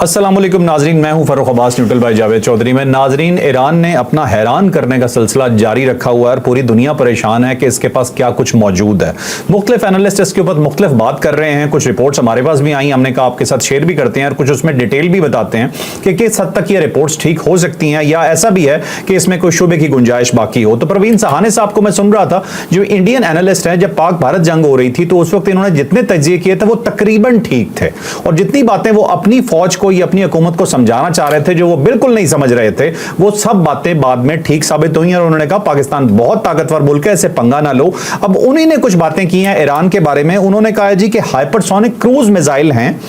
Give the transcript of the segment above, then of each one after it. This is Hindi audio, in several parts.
अस्सलाम वालेकुम नाजरीन, मैं हूं फर्रुख अब्बास न्यूट्रल बाय जावेद चौधरी में। नाजरीन, ईरान ने अपना हैरान करने का सिलसिला जारी रखा हुआ है और पूरी दुनिया परेशान है कि इसके पास क्या कुछ मौजूद है। मुख्तलिफ एनालिस्ट इसके ऊपर मुख्तलिफ बात कर रहे हैं। कुछ रिपोर्ट्स हमारे पास भी आई, हमने कहा आपके साथ शेयर भी करते हैं और कुछ उसमें डिटेल भी बताते हैं कि किस हद तक ये रिपोर्ट्स ठीक हो सकती हैं या ऐसा भी है कि इसमें कोई शुबे की गुंजाइश बाकी हो। तो परवीन सहाने साहब को मैं सुन रहा था, जो इंडियन एनालिस्ट हैं, जब पाक भारत जंग हो रही थी तो उस वक्त इन्होंने जितने तज्जिए किए थे वो तकरीबन ठीक थे और जितनी बातें वो अपनी फौज को या अपनी हुकूमत को समझाना चाह रहे थे जो वो बिल्कुल नहीं समझ रहे थे, वो सब बातें बाद में ठीक साबित हुई और उन्होंने कहा पाकिस्तान बहुत ताकतवर मुल्क है, ऐसे पंगा ना लो। अब उन्हीं ने कुछ बातें की हैं ईरान के बारे में। उन्होंने कहा जी कि हाइपरसोनिक क्रूज मिसाइल हैं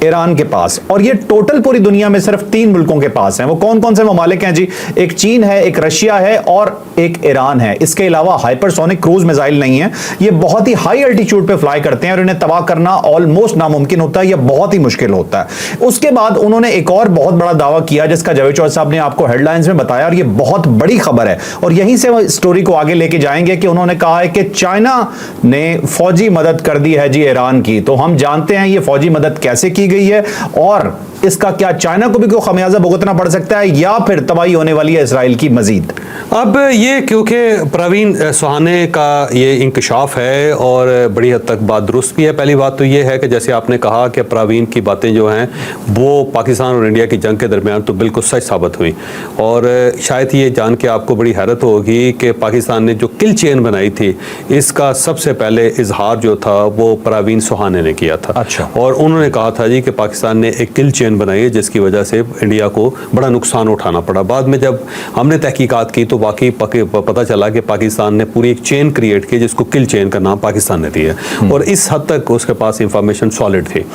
ईरान के पास और ये टोटल पूरी दुनिया में सिर्फ 3 मुल्कों के पास हैं। वो कौन कौन से ममालिक हैं जी? एक चीन है, एक रशिया है और एक ईरान है। इसके अलावा हाइपरसोनिक क्रूज मिसाइल नहीं है। ये बहुत ही हाई एल्टीट्यूड पे फ्लाई करते हैं और इन्हें तबाह करना ऑलमोस्ट नामुमकिन होता है, यह बहुत ही मुश्किल होता है। उसके बाद उन्होंने एक और बहुत बड़ा दावा किया जिसका जावेद चौधरी साहब ने आपको हेडलाइंस में बताया और ये बहुत बड़ी खबर है और यहीं से वो स्टोरी को आगे लेके जाएंगे कि उन्होंने कहा है कि चाइना ने फौजी मदद कर दी है जी ईरान की। तो हम जानते हैं ये फौजी मदद कैसे की गई है और इसका क्या चाइना को भी कोई खमियाजा भुगतना पड़ सकता है या फिर तबाही होने वाली है इसराइल की मजीद। अब ये क्योंकि प्रवीण सुहाने का ये इंकशाफ है और बड़ी हद तक बात दुरुस्त भी है। पहली बात तो ये है कि जैसे आपने कहा कि प्रवीण की बातें जो हैं वो पाकिस्तान और इंडिया की जंग के दरमियान तो बिल्कुल सच साबित हुई और शायद ये जान के आपको बड़ी हैरत होगी कि पाकिस्तान ने जो किल चेन बनाई थी इसका सबसे पहले इजहार जो था वो प्रवीण सुहाने ने किया था। अच्छा। और उन्होंने कहा था जी कि पाकिस्तान ने एक किल चेन बनाई है जिसकी वजह से इंडिया को बड़ा नुकसान उठाना पड़ा। बाद में जब हमने तहकीकात की तो वाकई पता चला कि पाकिस्तान ने पूरी एक चेन क्रिएट की जिसको किल चेन का नाम पाकिस्तान ने दिया और इस हद तक उसके पास इंफॉर्मेशन सॉलिड थी।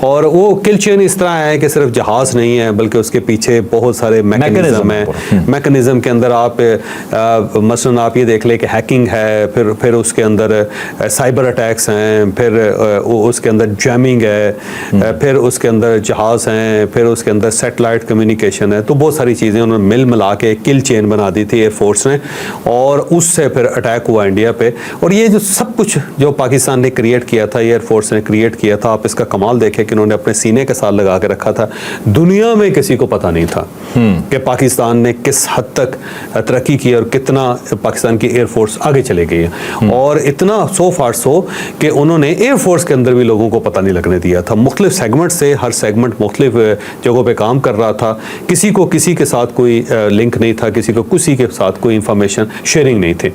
और वो किल चेन इस तरह है कि सिर्फ जहाज नहीं है बल्कि उसके पीछे बहुत सारे मैकेनिज्म है। मैकेनिज्म के अंदर आप मसलन आप ये देख ले कि हैकिंग है, फिर उसके अंदर साइबर अटैक्स हैं, फिर उसके अंदर जैमिंग है, फिर उसके अंदर जहाज हैं, फिर उसके अंदर सैटेलाइट कम्युनिकेशन है। तो बहुत सारी चीज़ें उन्होंने मिल मिला के किल चेन बना दी थी एयरफोर्स ने और उससे फिर अटैक हुआ इंडिया पे। और ये जो सब कुछ जो पाकिस्तान ने क्रिएट किया था, एयरफोर्स ने क्रिएट किया था, आप इसका कमाल देखें कि उन्होंने अपने सीने के साथ लगा के रखा था। दुनिया में किसी को पता नहीं था कि पाकिस्तान ने किस हद तक तरक्की की और कितना पाकिस्तान की एयरफोर्स आगे चले गई है। और इतना सो फार सो कि उन्होंने एयरफोर्स के अंदर भी लोगों को पता नहीं लगने दिया था। मुख्तलिफ सेगमेंट से हर सेगमेंट मुख्तलिफ जगहों पे काम कर रहा था। किसी को किसी के साथ कोई लिंक नहीं था, किसी को किसी के साथ कोई इंफॉर्मेशन शेयरिंग नहीं थी।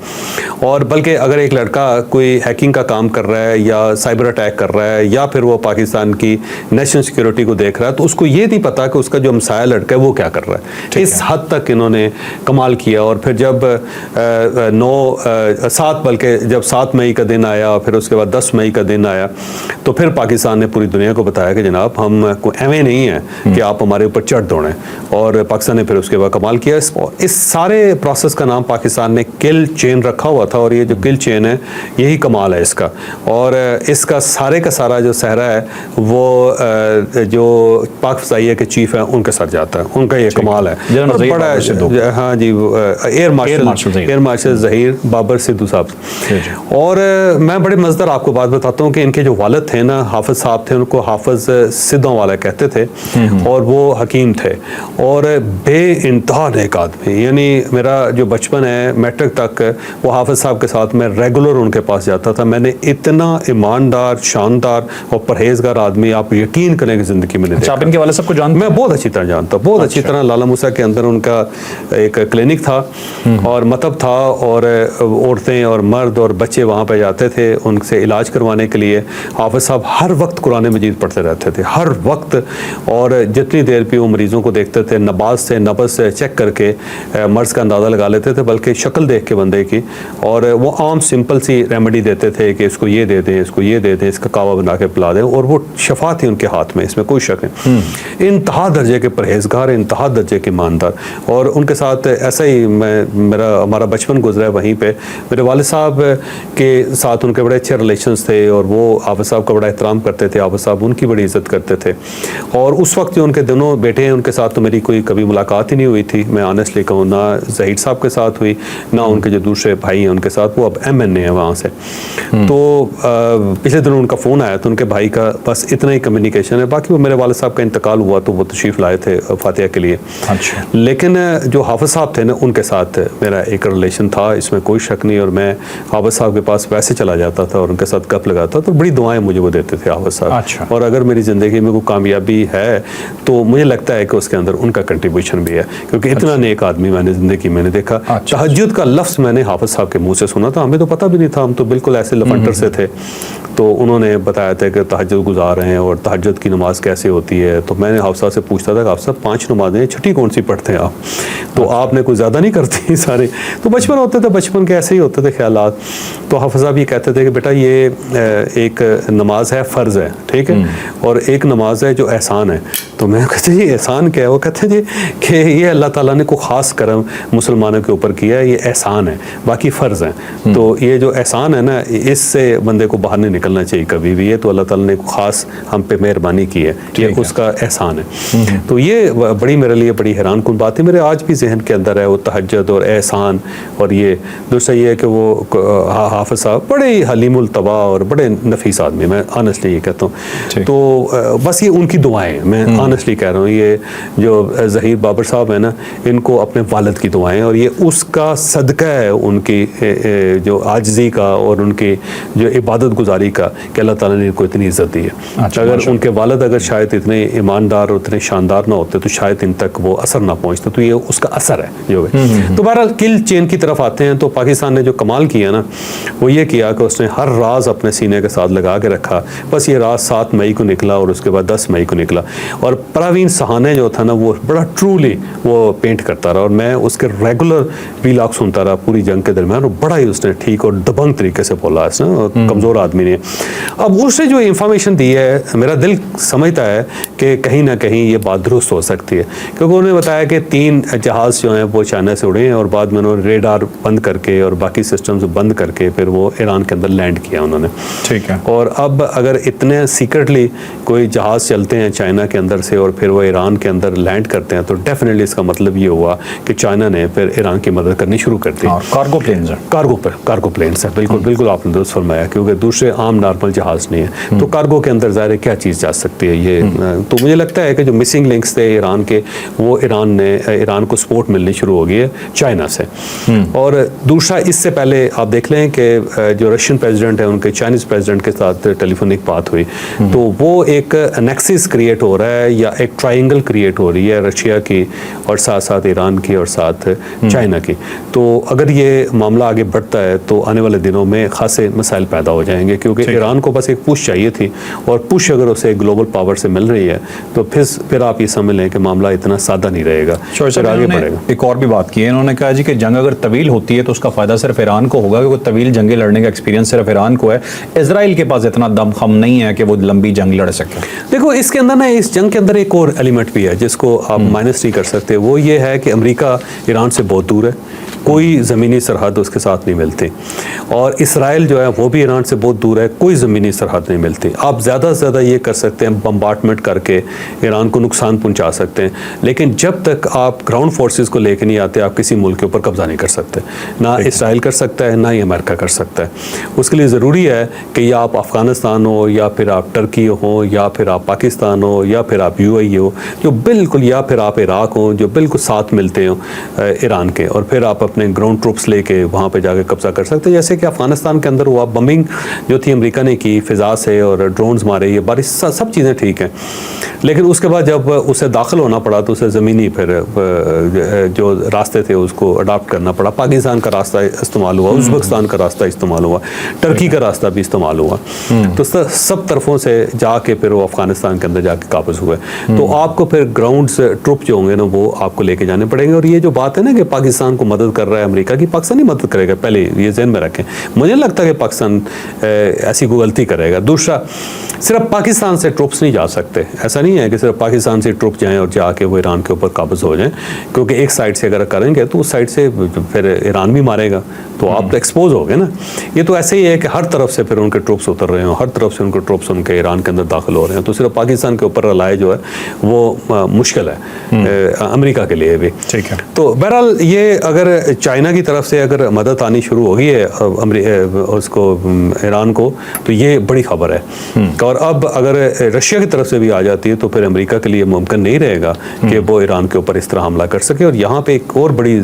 और बल्कि अगर एक लड़का कोई हैकिंग का काम कर रहा है या साइबर अटैक कर रहा है या फिर वो पाकिस्तान की नेशनल सिक्योरिटी को देख रहा है तो उसको ये नहीं पता कि उसका जो हमसाया लड़का है वो क्या कर रहा है। इस हद तक इन्होंने कमाल किया। और फिर जब 7 मई का दिन आया, फिर उसके बाद 10 मई का दिन आया, तो फिर पाकिस्तान ने पूरी दुनिया को बताया कि जनाब हम एवं नहीं है कि आप हमारे ऊपर चढ़ दौड़ें। और पाकिस्तान ने फिर उसके बाद कमाल किया। इस सारे प्रोसेस का नाम पाकिस्तान ने किल चेन रखा हुआ था और ये जो किल चेन है यही कमाल है इसका। और इसका सारे का सारा जो सहरा है वो जो पाक फ़ज़ाइया के चीफ हैं उनके सर जाता है। उनका ये कमाल है। बड़ा हाँ जी, एयर मार्शल ज़हीर बाबर सिद्धू साहब। और मैं बड़े मज़ेदार आपको बात बताता हूँ कि इनके जो वालिद थे ना, हाफिज़ साहब थे, उनको हाफिज़ सिद्धों वाला कहते थे और वो हकीम थे और बेइंतहा नेक आदमी। यानी मेरा जो बचपन है मैट्रिक तक वो हाफिज़ साहब के साथ मैं रेगुलर उनके पास जाता था। मैंने इतना ईमानदार, शानदार और परहेजगार आदमी आप यकीन करें कि ज़िंदगी में नहीं देखा। आप इनके वाले सबको जानते? मैं बहुत अच्छी तरह जानता हूँ, बहुत अच्छी तरह। लाला मूसा के अंदर उनका एक क्लिनिक था और मतब था और औरतें और मर्द और बच्चे वहाँ पर जाते थे उनसे इलाज करवाने के लिए। हाफिज़ साहब हर वक्त कुरान मजीद पढ़ते रहते थे, हर वक्त। और जितनी देर भी वो मरीज़ों को देखते थे नबाज से नबज से चेक करके मर्ज़ का अंदाज़ा लगा लेते थे, बल्कि शक्ल देख के बंदे की। और वो आम सिंपल सी रेमेडी देते थे कि इसको ये दे दें, इसको ये दे दें, इसका कावा बना के पिला दें। और वो शफा थी उनके हाथ में, इसमें कोई शक नहीं। इंतहा दर्जे के परहेजगार, इंतहा दर्जे के ईमानदार। और उनके साथ ऐसा ही हमारा बचपन गुजरा है वहीं पर। मेरे वालिद साहब के साथ उनके बड़े अच्छे रिलेशंस थे और वो हाफिज़ साहब का बड़ा एहतराम करते थे, हाफिज़ साहब उनकी बड़ी इज़्ज़त करते थे। और उस वक्त जो उनके दोनों बेटे हैं उनके साथ तो मेरी कोई कभी मुलाकात ही नहीं हुई थी। मैं ऑनेस्टली कहूँ ना ज़हीर साहब के साथ हुई, ना उनके जो दूसरे भाई हैं उनके साथ, वो अब MNA है वहाँ से। तो पिछले दिनों उनका फ़ोन आया तो उनके भाई का बस इतना ही कम्युनिकेशन है, बाकी वो मेरे वाले साहब का इंतकाल हुआ तो वो तशरीफ़ लाए थे फातिहा के लिए। अच्छा। लेकिन जो हाफिज़ साहब थे ना, उनके साथ मेरा एक रिलेशन था, इसमें कोई शक नहीं, और मैं हाफिज़ साहब के पास वैसे चला जाता था और उनके साथ गप लगाता, तो बड़ी दुआएं मुझे वो देते थे हाफिज़ साहब। अच्छा। और अगर मेरी ज़िंदगी में कोई कामयाबी है तो मुझे लगता है कि उसके अंदर उनका कंट्रीब्यूशन भी है, क्योंकि इतना नेक आदमी मैंने ज़िंदगी में देखा। तहज्जुद का लफ्ज़ मैंने हाफिज़ साहब के मुँह से सुना था, हमें तो पता भी नहीं था, हम तो बिल्कुल ऐसे लफंटर से थे। तो उन्होंने बताया था कि तहज्जुद गुजार रहे हैं और तहज्जुद की नमाज़ कैसे होती है। तो मैंने हाफिज़ साहब से पूछता था कि हाफिज़ साहब 5 नमाज़ें, छठी कौन सी पढ़ते हैं आप? तो आपने कोई ज़्यादा नहीं करती सारे? तो बचपन होते थे, बचपन के ऐसे ही होते थे ख्यालात। तो हाफिज़ साहब ये कहते थे कि बेटा ये एक नमाज है, फ़र्ज़ है, ठीक है, और एक नमाज है जो एहसान है। तो मैं कहते ये एहसान क्या है? वो कहते थे कि ये अल्लाह ताला ने कोई ख़ास करम मुसलमानों के ऊपर किया है, ये एहसान है, बाकी फ़र्ज़ हैं। तो ये जो एहसान है ना, इससे बंदे को बाहर नहीं निकलना चाहिए कभी भी। ये तो अल्लाह ताला ने ख़ास हम पे मेहरबानी की है, ये उसका एहसान है। तो ये बड़ी मेरे लिए बड़ी हैरान कुन बात है, मेरे आज भी जहन के अंदर है वो तहज्जुद और एहसान। और ये दूसरा ये है कि वो हाफिज़ साहब बड़े ही हलीमुल तवा और बड़े नफीस आदमी, मैं ऑनेस्टली ये कहता हूँ। तो बस ये उनकी दुआएं, मैं ऑनेस्टली कह रहा हूँ, ये जो ज़हीर बाबर साहब है ना, इनको अपने वालिद की दुआएं, और ये उसका सदका है उनकी जो आजिज़ी का और उनकी जो इबादत गुजारी का, कि अल्लाह ताला ने इनको इतनी इज़्ज़त दी है। अच्छा, अगर उनके वालिद अगर शायद इतने ईमानदार और इतने शानदार ना होते तो शायद इन तक वो असर ना पहुँचता। तो ये उसका असर है जो है। तो बहरहाल किल चेन की तरफ आते हैं। तो पाकिस्तान ने जो कमाल किया ना, वो ये किया कि उसने हर राज अपने सीने के साथ लगा के रखा। बस ये राज 7 मई को निकला और उसके बाद 10 मई को निकला। और परवीन सहाने जो था ना, वो बड़ा ट्रूली वो पेंट करता रहा, और मैं उसके रेगुलर वीलॉग सुनता रहा पूरी जंग के दरमियान, और बड़ा ही उसने ठीक और दबंग तरीके से बोला है ना, कमज़ोर आदमी ने। अब उसने जो इंफॉर्मेशन दी है, मेरा दिल समझता है कि कहीं ना कहीं ये बात दुरुस्त हो सकती है, क्योंकि उन्होंने बताया कि 3 जहाज़ जो हैं वो चाइना से उड़े हैं, और बाद में उन्होंने रेडार बंद करके और बाकी सिस्टम्स बंद करके फिर वो ईरान के अंदर लैंड किया उन्होंने। ठीक है। और अब अगर इतने सीक्रेटली कोई जहाज़ चलते हैं चाइना के अंदर से और फिर वो ईरान के अंदर लैंड करते हैं, तो डेफिनेटली इसका मतलब ये हुआ कि चाइना ने फिर ईरान की मदद करनी शुरू कर दी। कार्गो प्लेन्स हैं, कार्गो प्लेन्स है, बिल्कुल बिल्कुल आपने दुरुस्त फरमाया, क्योंकि दूसरे आम नॉर्मल जहाज़ नहीं है। तो कार्गो के अंदर ज़ाहिर है क्या चीज़ जा सकती है ये। तो मुझे लगता है कि जो मिसिंग लिंक्स थे ईरान के, वो ईरान को सपोर्ट मिलनी शुरू हो गई है चाइना से। और दूसरा, इससे पहले आप देख लें कि जो रशियन प्रेसिडेंट है उनके चाइनीज़ प्रेसिडेंट के साथ टेलीफोनिक बात हुई, तो वो एक नेक्सिस क्रिएट हो रहा है, या एक ट्रायंगल क्रिएट हो रही है रशिया की और साथ साथ ईरान की और साथ चाइना की। तो अगर ये मामला आगे बढ़ता है तो आने वाले दिनों में खासे मसाइल पैदा हो जाएंगे, क्योंकि ईरान को बस एक पुश चाहिए थी, और पुश अगर उसे ग्लोबल पावर से मिल रही है तो फिर आप ये समझ लें कि मामला इतना सादा नहीं रहेगा, फिर आगे बढ़ेगा। एक और भी बात की है इन्होंने, कहा जी कि जंग अगर तवील होती है तो उसका फ़ायदा सिर्फ ईरान को होगा, क्योंकि तवील जंगें लड़ने का एक्सपीरियंस सिर्फ ईरान को है। इजराइल के पास इतना दमखम नहीं है कि वो लंबी जंग लड़ सके। देखो, इसके अंदर ना, इस जंग के अंदर एक और एलिमेंट भी है जिसको आप माइनस नहीं कर सकते। वो ये है कि अमेरिका ईरान से बहुत दूर है, कोई ज़मीनी सरहद उसके साथ नहीं मिलती, और इसराइल जो है वो भी ईरान से बहुत दूर है, कोई ज़मीनी सरहद नहीं मिलती। आप ज़्यादा से ज़्यादा ये कर सकते हैं, बम्बार्टमेंट करके ईरान को नुकसान पहुंचा सकते हैं, लेकिन जब तक आप ग्राउंड फोर्सेस को लेकर नहीं आते, आप किसी मुल्क के ऊपर कब्जा नहीं कर सकते। ना इसराइल कर सकता है, ना ही अमेरिका कर सकता है। उसके लिए ज़रूरी है कि या आप अफ़गानिस्तान हो, या फिर आप टर्की हो, या फिर आप पाकिस्तान हो, या फिर आप UAE हो, जो बिल्कुल, या फिर आप इराक हो, जो बिल्कुल साथ मिलते हो ईरान के, और फिर आप अपने ग्राउंड ट्रूप्स लेके वहाँ पे जाके कब्जा कर सकते हैं। जैसे कि अफगानिस्तान के अंदर हुआ, बमिंग जो थी अमेरिका ने की फ़िज़ा से, और ड्रोन्स मारे, ये बारिश, सब चीज़ें ठीक हैं, लेकिन उसके बाद जब उसे दाखिल होना पड़ा तो उसे ज़मीनी फिर जो रास्ते थे उसको अडाप्ट करना पड़ा। पाकिस्तान का रास्ता इस्तेमाल हुआ, उज़्बेकिस्तान का रास्ता इस्तेमाल हुआ, टर्की का रास्ता भी इस्तेमाल हुआ। तो सब तरफों से जाके फिर वो अफगानिस्तान के अंदर जाके काबज़ हुए। तो आपको फिर ग्राउंड ट्रुप जो होंगे ना, वो आपको लेके जाने पड़ेंगे। और ये जो बात है ना कि पाकिस्तान को मदद कर रहा है अमेरिका की, पाकिस्तान ही मदद करेगा, पहले ये ज़हन में रखें। मुझे लगता है कि पाकिस्तान ऐसी कोई गलती करेगा। दूसरा, सिर्फ पाकिस्तान से ट्रुप्स नहीं जा सकते, ऐसा नहीं है कि सिर्फ पाकिस्तान से ट्रुप जाएं और जाके वो ईरान के ऊपर काबज़ हो जाएं, क्योंकि एक साइड से अगर करेंगे तो उस साइड से फिर ईरान भी मारेगा, तो आप तो एक्सपोज हो गए ना। ये तो ऐसे ही है कि हर तरफ से फिर उनके ट्रुप्स उतर रहे हो, हर तरफ से उनके ट्रुप्स उनके ईरान के अंदर दाखिल हो रहे हैं, तो सिर्फ पाकिस्तान के ऊपर रलाए जो है वो मुश्किल है अमेरिका के लिए भी। ठीक है। तो बहरहाल बहरहाल ये अगर चाइना की तरफ से अगर मदद आनी शुरू होगी है उसको ईरान को, तो ये बड़ी खबर है। और अब अगर रशिया की तरफ से भी आ जाती है तो फिर अमेरिका के लिए मुमकिन नहीं रहेगा कि वो ईरान के ऊपर इस तरह हमला कर सके। और यहाँ पे एक और बड़ी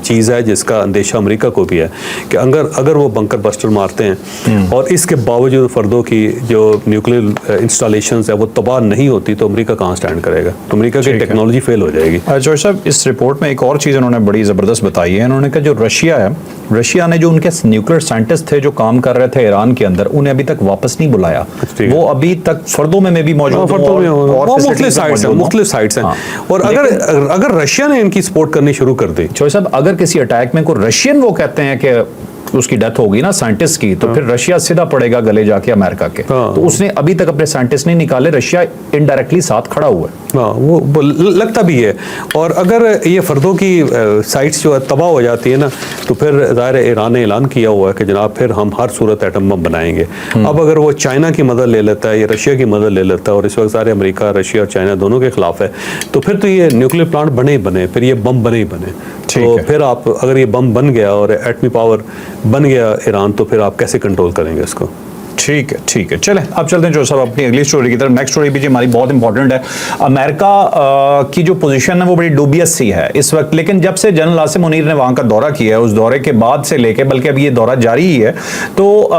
चीज़ है जिसका अंदेशा अमेरिका को भी है कि अगर वो बंकर बस्टर मारते हैं और इसके बावजूद फर्दों की जो न्यूक्लियर इंस्टॉलेशंस है वो तबाह नहीं होती, तो अमेरिका कहाँ स्टैंड करेगा? तो अमेरिका की टेक्नोलॉजी फेल हो जाएगी। जोश साहब, इस रिपोर्ट में एक और चीज़ उन्होंने बड़ी ज़बरदस्त बताई है। उन्होंने कहा जो रशिया है, रशिया ने जो उनके न्यूक्लियर साइंटिस्ट थे जो काम कर रहे थे ईरान के अंदर, उन्हें अभी तक वापस नहीं बुलाया। वो अभी तक फर्दों में भी मौजूद मुख्तलिफ साइट्स हैं। और अगर रशिया ने इनकी सपोर्ट करनी शुरू कर दी, जोश साहब, अगर किसी अटैक में कोई रशियन वो कहते हैं कि उसकी डेथ होगी ना साइंटिस्ट की, तो फिर रशिया सीधा पड़ेगा गले जाके अमेरिका के। तो उसने अभी तक अपने साइंटिस्ट नहीं निकाले, रशिया इनडायरेक्टली साथ खड़ा हुआ है। हाँ, वो लगता भी है। और अगर ये फर्दों की साइट्स जो तबाह हो जाती है ना, तो फिर ज़ाहिर है ईरान ने ऐलान किया हुआ है कि जनाब फिर हम हर सूरत एटम बम बनाएंगे। अब अगर वो चाइना की मदद ले लेता है या रशिया की मदद ले लेता है, और इस वक्त सारे अमेरिका, रशिया और चाइना दोनों के खिलाफ है, तो फिर तो ये न्यूक्लियर प्लांट बने ही बने, फिर ये बम बने ही बने। तो फिर आप अगर ये बम बन गया और एटमी पावर बन गया ईरान, तो फिर आप कैसे कंट्रोल करेंगे इसको? ठीक है, ठीक है। चलें अब चलते हैं जो साहब अपनी अगली स्टोरी की तरफ। नेक्स्ट स्टोरी भी जी हमारी बहुत इंपॉर्टेंट है। अमेरिका की जो पोजीशन है वो बड़ी डूबियस सी है इस वक्त, लेकिन जब से जनरल आसिम मुनीर ने वहाँ का दौरा किया है, उस दौरे के बाद से लेके, बल्कि अभी ये दौरा जारी ही है, तो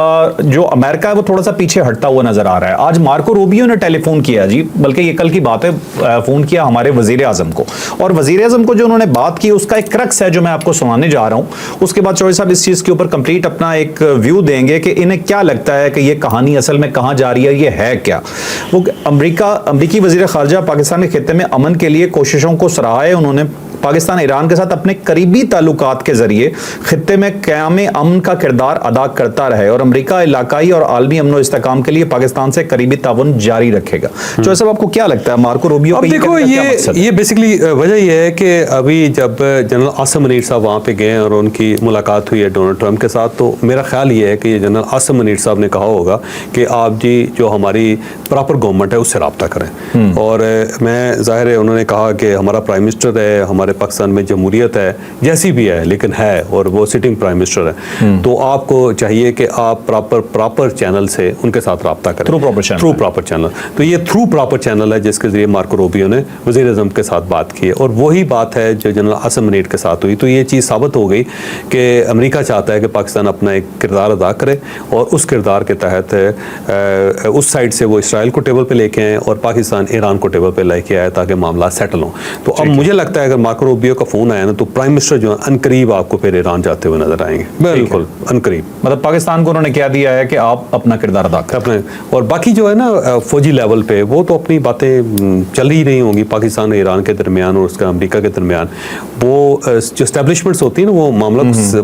जो अमेरिका है वो थोड़ा सा पीछे हटता हुआ नजर आ रहा है। आज मार्को रूबियो ने टेलीफोन किया जी, बल्कि ये कल की बात है, फ़ोन किया हमारे वज़ीर आज़म को, और वज़ीर आज़म को जो उन्होंने बात की उसका एक क्रक्स है जो मैं आपको सुनाने जा रहा हूँ। उसके बाद चौधरी साहब इस चीज़ के ऊपर कंप्लीट अपना एक व्यू देंगे कि इन्हें क्या लगता है कि ये कहानी असल में कहां जा रही है, ये है क्या। वो अमरीकी वजीर खारजा पाकिस्तान के खित्ते में अमन के लिए कोशिशों को सराहा है। उन्होंने पाकिस्तान ईरान के साथ अपने करीबी ताल्लुकात के जरिए खित्ते में क़याम अमन का किरदार अदा करता रहे, और अमरीका इलाकाई और आलमी अमन और इस्तेहकाम के लिए पाकिस्तान से करीबी ताउन जारी रखेगा। तो ऐसा आपको क्या लगता है मार्को रूबियो? अब देखो, ये बेसिकली वजह ये है कि अभी जब जनरल आसिम मुनीर साहब वहाँ पे गए और उनकी मुलाकात हुई है डोनाल्ड ट्रंप के साथ, तो मेरा ख्याल ये है कि जनरल आसिम मुनीर साहब ने कहा होगा कि आप जी जो हमारी प्रॉपर गवर्नमेंट है उससे रब्ता करें। और मैं ज़ाहिर है उन्होंने कहा कि हमारा प्राइम मिनिस्टर है, हमारे पाकिस्तान में जमहूरियत है, जैसी भी है लेकिन है, और वो सिटिंग प्राइम मिनिस्टर है, तो आपको चाहिए कि आप प्रॉपर चैनल से उनके साथ रब्ता करें, थ्रू प्रॉपर चैनल। तो ये थ्रू प्रॉपर चैनल है जिसके जरिए मार्को रूबियो ने वज़ीर आज़म के साथ बात की है, और वही बात है जो जनरल आसिम मुनीर के साथ हुई। तो ये चीज़ साबित हो गई कि अमेरिका चाहता है कि पाकिस्तान अपना एक किरदार अदा करे, और उस किरदार के तहत उस साइड से वो इसराइल को टेबल पे लेके आए और पाकिस्तान ईरान को टेबल पे लेके आए ताकि मामला सेटल हो। तो अब मुझे लगता है अगर मार्को रूबियो का फोन आया ना, तो प्राइम मिनिस्टर जो है अनकरीब आपको फिर ईरान जाते हुए नजर आएंगे, बिल्कुल अनकरीब। मतलब पाकिस्तान को उन्होंने क्या दिया है कि आप अपना किरदार अदा करें अपने, और बाकी जो है ना फौजी लेवल पे वो तो अपनी बातें चल ही रही होंगी पाकिस्तान और ईरान के दरमियान और उसका अमेरिका के दरमियान। वो जो एस्टेब्लिशमेंट्स होती है ना, वो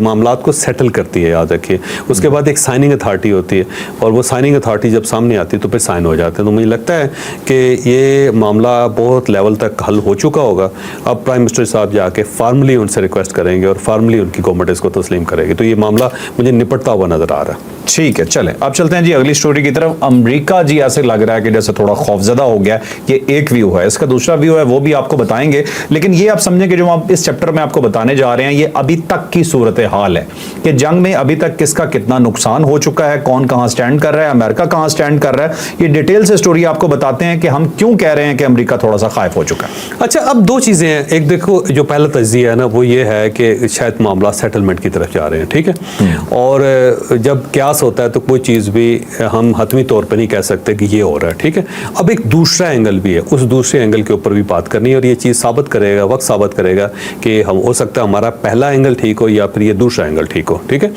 मामलात को सेटल करती है, याद रखिए। उसके बाद एक साइनिंग अथॉरिटी होती है, और वो साइनिंग अथॉरिटी जब सामने आती है तो फिर साइन हो जाते हैं। तो मुझे लगता है कि ये मामला बहुत लेवल तक हल हो चुका होगा। अब प्राइम मिनिस्टर साहब जाके फार्मली उनसे रिक्वेस्ट करेंगे और फार्मली उनकी गवर्नमेंट इसको तस्लीम करेगी, तो ये मामला मुझे निपटता हुआ नजर आ रहा है। ठीक है, चलें अब चलते हैं जी अगली स्टोरी की तरफ। अमेरिका जी ऐसे लग रहा है कि जैसे थोड़ा खौफजदा हो गया। ये एक व्यू है, इसका दूसरा व्यू है वो भी आपको बताएंगे, लेकिन ये आप समझें कि जो आप इस चैप्टर में आपको बताने जा रहे हैं ये अभी तक की सूरत हाल है कि जंग में अभी तक किसका कितना नुकसान हो चुका है, कौन कहां स्टैंड कर रहा है, अमेरिका कहां स्टैंड कर रहा है। ये डिटेल से स्टोरी आपको बताते हैं कि हम क्यों कह रहे हैं कि अमेरिका थोड़ा सा खाइफ हो चुका है। अच्छा, अब दो चीज़ें हैं। एक देखो, जो पहला तज्जिया है ना वो ये है कि शायद मामला सेटलमेंट की तरफ जा रहे हैं, ठीक है। और जब क्यास होता है तो कोई चीज़ भी हम हतमी तौर पर नहीं कह सकते कि ये हो रहा है, ठीक है। अब एक दूसरा एंगल भी है, उस दूसरे एंगल के ऊपर भी बात करनी है, और ये चीज़ साबित करेगा, वक्त साबित करेगा कि हम हो सकता है हमारा पहला एंगल ठीक हो या फिर ये दूसरा एंगल ठीक हो, ठीक है।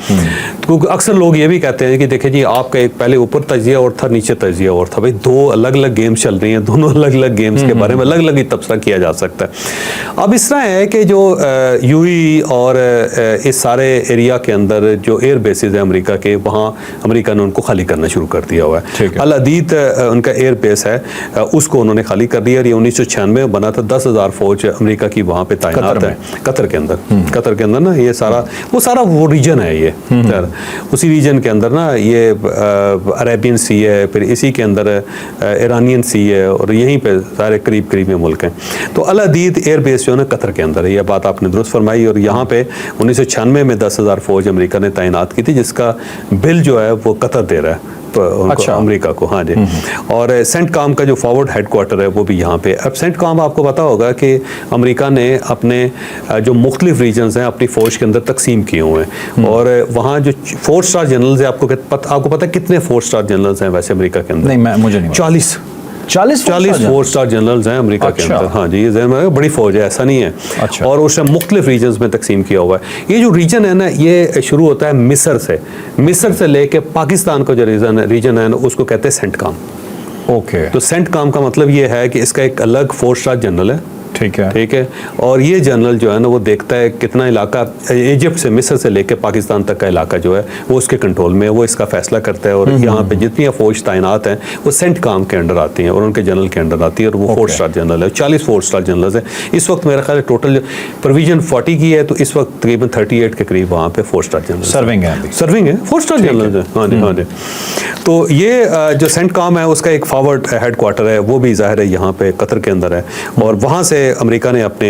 तो अक्सर लोग ये भी कहते हैं कि देखिए जी आपका एक पहले ऊपर तजिया और था, नीचे तजिया और था। भाई दो अलग अलग गेम्स चल रही हैं, दोनों अलग अलग गेम्स के बारे में अलग अलग ही तबसरा किया जा सकता है। अब इस तरह है कि जो यूएई और इस सारे एरिया के अंदर जो एयर बेसिस है अमेरिका के, वहाँ वहाँ अमेरिका ने उनको खाली करना शुरू कर दिया हुआ है। ठीक है। अल अदीद उनका एयर बेस है, उसको उन्होंने खाली कर दिया और ये 1996 में बना था। 10,000 फौज अमेरिका की वहाँ पे तैनात है कतर के अंदर। कतर के अंदर ना ये सारा वो रीजन है ये। उसी रीजन के अंदर ना ये अरेबियन सी है, फिर इसी के अंदर ईरानियन सी है और यहीं पे सारे करीब करीब में मुल्क हैं। तो अल अदीद एयर बेस जो है ना कतर के अंदर है, ये बात आपने दुरुस्त फरमाई। और यहाँ पे 1996 में 10,000 फौज अमेरिका ने तैनात की थी, जिसका बिल जो है वो कतर दे रहा है उनको, अमेरिका को। हाँ जी। और सेंटकॉम का जो फॉरवर्ड हेडक्वार्टर है वो भी यहाँ पे। अब सेंटकॉम आपको पता होगा कि अमेरिका ने अपने जो मुख्तलिफ रीजन्स हैं अपनी फौज के अंदर तकसीम किए हुए हैं और वहाँ जो 4 स्टार जनरल्स हैं, आपको पता है कितने 4 स्टार जनरल्स हैं वैसे अमेरिका के अंदर? नहीं, मुझे नहीं। 40 4 स्टार जनरल्स हैं अमेरिका के अंदर। हाँ जी, ये बड़ी फौज है, ऐसा नहीं है। अच्छा। और उसने मुख्तलिफ रीजन्स में तकसीम किया हुआ है। ये जो रीजन है ना, ये शुरू होता है मिस्र से लेके पाकिस्तान का जो रीजन है ना, उसको कहते हैं सेंटकॉम। ओके। तो सेंटकॉम का मतलब ये है कि इसका एक अलग 4 स्टार जनरल है। ठीक है। और ये जनरल जो है ना वो देखता है कितना इलाका इजिप्ट से मिस्र से लेकर पाकिस्तान तक का इलाका जो है वो उसके कंट्रोल में है, वो इसका फैसला करता है। और यहाँ पे जितनी फौज तैनात हैं वो सेंटकॉम के अंडर आती हैं और उनके जनरल के अंडर आती है और वो 4 स्टार जनरल है। 40 4 स्टार जनरल्स हैं इस वक्त। मेरा ख्याल है टोटल प्रोविजन 40 की है, तो इस वक्त तकरीबन 38 के करीब वहाँ पे 4 स्टार जनरल सर्विंग है 4 स्टार जनरल है। हाँ जी, हाँ जी। तो ये जो सेंटकॉम है उसका एक फॉरवर्ड हेडक्वार्टर है, वो भी जाहिर है यहाँ पे कतर के अंदर है। और वहाँ से अमेरिका ने अपने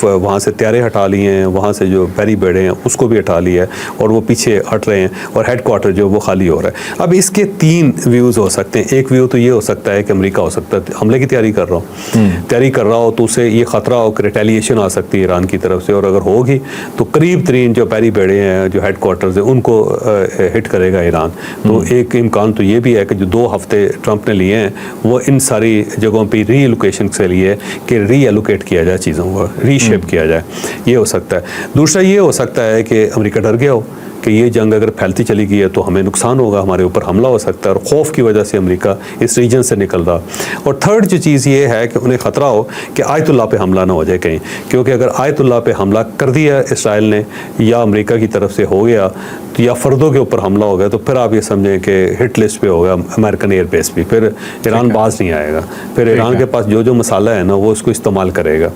वहाँ से त्यारे हटा लिए हैं, वहाँ से जो बैरी बेड़े हैं उसको भी हटा लिया है और वो पीछे हट रहे हैं और हेडक्वार्टर जो वो खाली हो रहा है। अब इसके 3 व्यूज़ हो सकते हैं। एक व्यू तो ये हो सकता है कि अमेरिका हो सकता है हमले की तैयारी कर रहा हो तो उसे ये ख़तरा हो कि रिटेलिएशन आ सकती है ईरान की तरफ से, और अगर होगी तो करीब तरीन जो बैरी बेड़े हैं, जो हेडक्वार्टर्स हैं, उनको हिट करेगा ईरान। तो एक इम्कान तो ये भी है कि जो 2 हफ्ते ट्रंप ने लिए हैं वो इन सारी जगहों पर री एलोकेशन से लिए कि री एलोकेट किया जाए, चीज़ों को रीशेप किया जाए, ये हो सकता है। दूसरा ये हो सकता है कि अमेरिका डर गया हो कि ये जंग अगर फैलती चली गई है तो हमें नुकसान होगा, हमारे ऊपर हमला हो सकता है, और खौफ की वजह से अमेरिका इस रीजन से निकल रहा। और थर्ड जो चीज़ ये है कि उन्हें ख़तरा हो कि आयतुल्लाह पे हमला ना हो जाए कहीं, क्योंकि अगर आयतुल्लाह पे हमला कर दिया इसराइल ने या अमेरिका की तरफ से हो गया तो या फ़र्दों के ऊपर हमला हो गया तो फिर आप ये समझें कि हिट लिस्ट पे होगा अमेरिकन एयर बेस भी, फिर ईरान बाज नहीं आएगा, फिर ईरान के पास जो मसाला है ना वो उसको इस्तेमाल करेगा।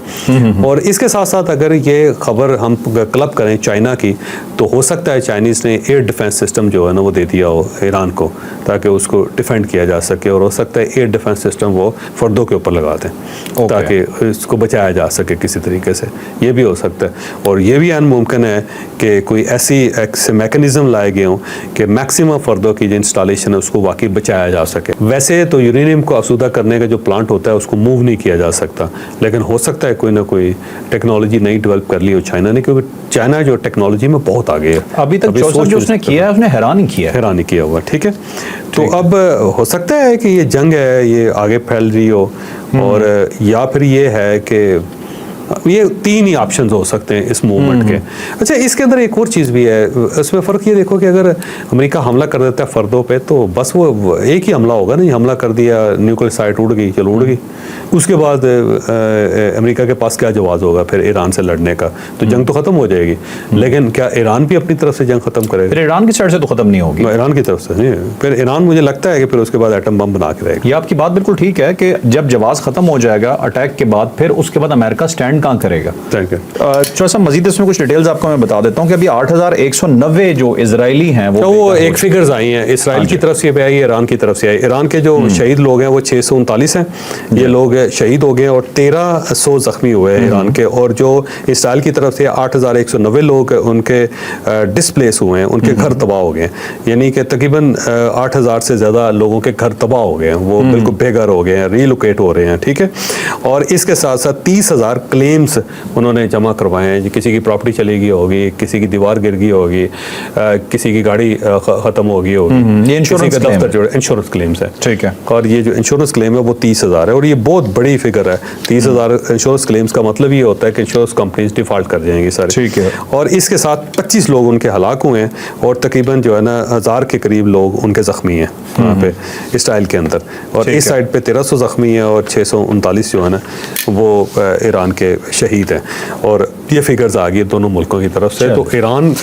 और इसके साथ साथ अगर ये खबर हम क्लब करें चाइना की, तो हो सकता है चाइनीज़ ने एयर डिफेंस सिस्टम जो है ना वो दे दिया हो ईरान को ताकि उसको डिफेंड किया जा सके, और हो सकता है एयर डिफेंस सिस्टम वो फ़र्दों के ऊपर लगा दें ताकि इसको बचाया जा सके किसी तरीके से, ये भी हो सकता है। और ये भी मुमकिन है कि कोई ऐसे मैकेनिज़्म लाए गए हों कि मैक्सिमम फ़र्दों की जो इंस्टॉलेशन है उसको वाकई बचाया जा सके। वैसे तो यूरेनियम को आसूदा करने का जो प्लांट होता है उसको मूव नहीं किया जा सकता, लेकिन हो सकता है कोई ना कोई टेक्नोलॉजी नई डेवलप कर ली हो चाइना ने, क्योंकि चाइना जो टेक्नोलॉजी में बहुत आगे है। अभी तक जो उसने किया है उसने हैरान ही किया हुआ। ठीक है, तो अब हो सकता है कि ये जंग है ये आगे फैल रही हो, और या फिर ये है कि ये 3 ही ऑप्शन हो सकते हैं इस मूवमेंट के। अच्छा, इसके अंदर एक और चीज़ भी है, इसमें फ़र्क ये देखो कि अगर अमेरिका हमला कर देता है फ़र्दों पे तो बस वो एक ही हमला होगा, नहीं हमला कर दिया, न्यूक्लियर साइट उड़ गई, चलो उड़ गई, उसके बाद अमेरिका के पास क्या जवाब होगा फिर ईरान से लड़ने का, तो जंग तो ख़त्म हो जाएगी। लेकिन क्या ईरान भी अपनी तरफ से जंग ख़त्म करेगा? फिर ईरान की साइड से तो ख़त्म नहीं होगी, ईरान की तरफ से नहीं, फिर ईरान मुझे लगता है कि फिर उसके बाद एटम बम बना के रहेगा। ये आपकी बात बिल्कुल ठीक है कि जब जवाब ख़त्म हो जाएगा अटैक के बाद, फिर उसके बाद अमेरिका स्टैंड कहाँ करेगा। थोड़ा सा मजीद इसमें कुछ डिटेल्स आपको मैं बता देता हूँ कि अभी 8,190 जो इजरायली हैं वो एक फिगर्स आई हैं, इसराइल की तरफ से भी आई, ईरान की तरफ से आई। ईरान के जो शहीद लोग हैं वो 639 हैं, ये लोग शहीद हो गए, और 1300 जख्मी हुए हैं ईरान के। और जो इसराइल की तरफ से 8,190 लोग उनके डिस्प्लेस हुए हैं, उनके घर तबाह हो गए, यानी कि तकरीबन 8,000 से ज़्यादा लोगों के घर तबाह हो गए हैं, वो बिल्कुल बेघर हो गए हैं, रीलोकेट हो रहे हैं। ठीक है, और इसके साथ साथ 30,000 क्लेम्स उन्होंने जमा करवाए हैं। किसी की प्रॉपर्टी चली गई होगी, किसी की दीवार गिर गई होगी, किसी की गाड़ी ख़त्म हो गई होगी, ये इंश्योरेंस दफ्तर जो इंश्योरेंस क्लेम्स है। ठीक है, और ये जो इंश्योरेंस क्लेम है वो 30,000 है, और ये बहुत बड़ी फिगर है। 30,000 इंश्योरेंस क्लेम्स का मतलब ये होता है कि इंश्योरेंस कंपनीज डिफ़ॉल्ट कर जाएंगी सारी। ठीक है, और इसके साथ 25 लोग उनके हलाक हुए हैं, और तकरीबन जो है ना 1000 के करीब लोग उनके ज़ख्मी हैं वहाँ पे इसराइल के अंदर, और इस साइड पे 1300 ज़ख्मी हैं, और 639 जो है ना वो ईरान के शहीद हैं, और ये फिगर्स आ गई दोनों मुल्कों की तरफ से। तो ईरान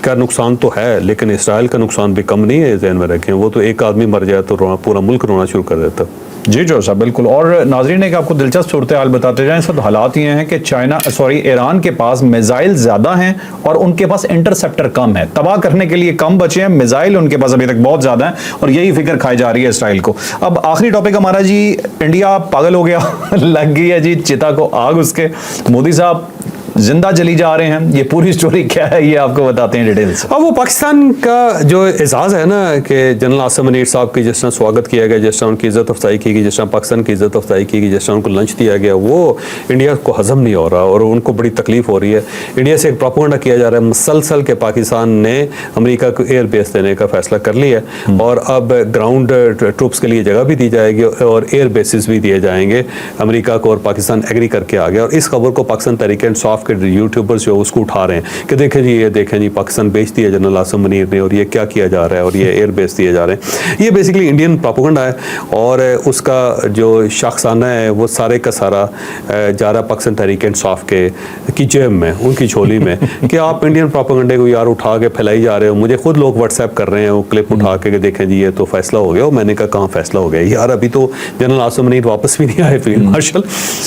का नुकसान तो है, लेकिन इसराइल का नुकसान भी कम नहीं है, ज़हन में रखें। वो तो एक आदमी मर जाए तो पूरा मुल्क रोना शुरू कर देता। जी जो साहब बिल्कुल। और नाजरीन एक आपको दिलचस्प सूरत हाल बताते जाएं, इस वक्त हालात ये हैं कि ईरान के पास मिसाइल ज़्यादा हैं और उनके पास इंटरसेप्टर कम है, तबाह करने के लिए कम बचे हैं, मिसाइल उनके पास अभी तक बहुत ज़्यादा है, और यही फिक्र खाई जा रही है इसराइल को। अब आखिरी टॉपिक हमारा जी, इंडिया पागल हो गया लग गई है जी चिता को आग उसके, मोदी साहब जिंदा जली जा रहे हैं, ये पूरी स्टोरी क्या है ये आपको बताते हैं डिटेल से। अब वो पाकिस्तान का जो एजाज़ है ना कि जनरल आसिम मुनीर साहब की जिस तरह स्वागत किया गया, जिस तरह उनकी इज़्ज़त अफजाई की गई, जिस तरह पाकिस्तान की इज़्ज़त अफजाई की गई, जिस तरह उनको लंच दिया गया, वो इंडिया को हजम नहीं हो रहा और उनको बड़ी तकलीफ हो रही है। इंडिया से एक प्रोपेगेंडा किया जा रहा है मुसलसल के पाकिस्तान ने अमेरिका को एयर बेस देने का फैसला कर लिया है, और अब ग्राउंड ट्रूप्स के लिए जगह भी दी जाएगी और एयर बेसिस भी दिए जाएंगे अमेरिका को, और पाकिस्तान एग्री करके आ गया। और इस खबर को पाकिस्तान तहरीक इंसाफ के यूट्यूबर्स जो उसको उठा रहे हैं कि देखें जी, ये देखें जी, पाकिस्तान बेच दिया जनरल आसिम मुनीर ने, और ये क्या किया जा रहा है, और ये एयर बेस दिए जा रहे हैं। ये बेसिकली इंडियन प्रोपेगेंडा है, और उसका जो शाखसाना है वो सारे का सारा जा रहा पाकिस्तान तहरीक इंसाफ की जेब में, उनकी झोली में कि आप इंडियन प्रोपेगेंडे को यार उठा के फैलाई जा रहे हो। मुझे खुद लोग व्हाट्सएप कर रहे हैं वो क्लिप उठा के देखें जी ये तो फैसला हो गया। मैंने कहा कहाँ फैसला हो गया यार, अभी तो जनरल आसिम मुनीर वापस भी नहीं आए फील्ड मार्शल,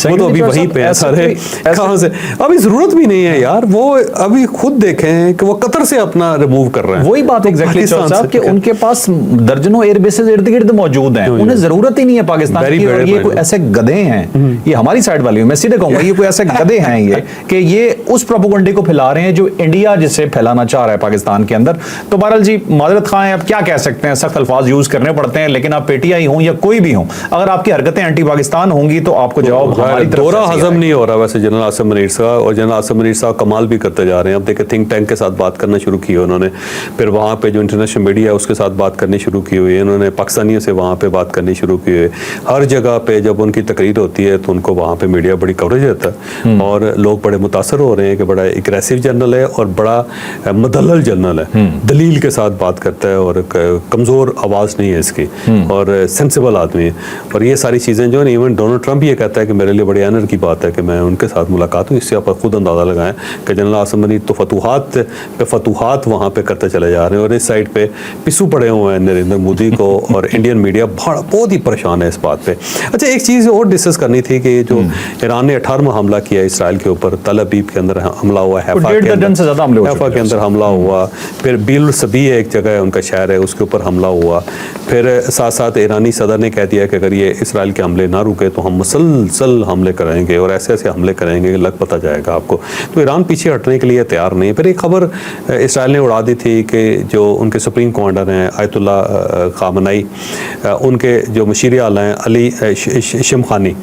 वो तो अभी वहीं पे है सारे, कहाँ से, अभी जरूरत भी नहीं है यार। वो अभी खुद देखें कि वो कतर से अपना रिमूव कर रहे हैं। वही बात एग्जैक्टली साहब कि उनके पास दर्जनों एयर बेसेस इर्द गिर्द मौजूद हैं, उन्हें जरूरत ही नहीं है पाकिस्तान की। और ये कोई ऐसे गधे हैं, ये हमारी साइड वाले, मैं सीधे कहूंगा ये कोई ऐसे गधे हैं ये कि ये उस प्रोपेगेंडे को फैला रहे हैं जो इंडिया जिसे फैलाना चाह रहा है पाकिस्तान के अंदर। तो बहरहाल जी माजरत खाएं, अब क्या कह सकते हैं, सख्त अल्फाज यूज करने पड़ते हैं, लेकिन आप पीटीआई हों या कोई भी हो, अगर आपकी हरकतें एंटी पाकिस्तान होंगी तो आपको जवाब हमारी तरफ से हजम नहीं हो रहा वैसे जनरल आसिम मुनीर साहब। और जनरल आसिम मुनीर साहब कमाल भी करते जा रहे हैं। अब देखिए थिंक टैंक के साथ बात करना शुरू की है उन्होंने, फिर वहाँ पे जो इंटरनेशनल मीडिया है उसके साथ बात करनी शुरू की हुई है उन्होंने, पाकिस्तानियों से वहाँ पे बात करनी शुरू की है। हर जगह पे जब उनकी तकरीर होती है तो उनको वहाँ पे मीडिया बड़ी कवरेज देता है, और लोग बड़े मुतासर हो रहे हैं कि बड़ा एग्रेसिव जनरल है और बड़ा मुदल्लल जनरल है, दलील के साथ बात करता है और कमज़ोर आवाज़ नहीं है इसकी, और सेंसिबल आदमी है। और ये सारी चीज़ें जो है, इवन डोनाल्ड ट्रंप ये कहता है कि मेरे लिए बड़ी ऑनर की बात है कि मैं उनके साथ मुलाकात हूँ। इससे आप खुद अंदाज़ा लगाएं कि जनरल आसिम मुनीर तो फतूहात वहाँ पे करते चले जा रहे हैं, और इस साइड पे पिस्सू पड़े हुए हैं नरेंद्र मोदी को, और इंडियन मीडिया बहुत ही परेशान है इस बात पे। अच्छा एक चीज़ और डिस्कस करनी थी कि जो ईरान ने 18वां हमला किया इसराइल के ऊपर, तल अबीब के अंदर हमला हुआ, हैफा के अंदर हमला हुआ, फिर बिल सभी एक जगह है उनका शहर है उसके ऊपर हमला हुआ, फिर साथ साथ ईरानी सदर ने कह दिया कि अगर ये इसराइल के हमले ना रुके तो हम मुसलसल हमले करेंगे और ऐसे ऐसे हमले करेंगे लग पता जाएगा आपको। तो ईरान पीछे हटने के लिए तैयार नहीं है। फिर एक खबर इसराइल ने उड़ा दी थी कि जो उनके सुप्रीम कमांडर हैं आयतुल्ला खामनाई, उनके जो मशीर आला हैं अली शिमखानी,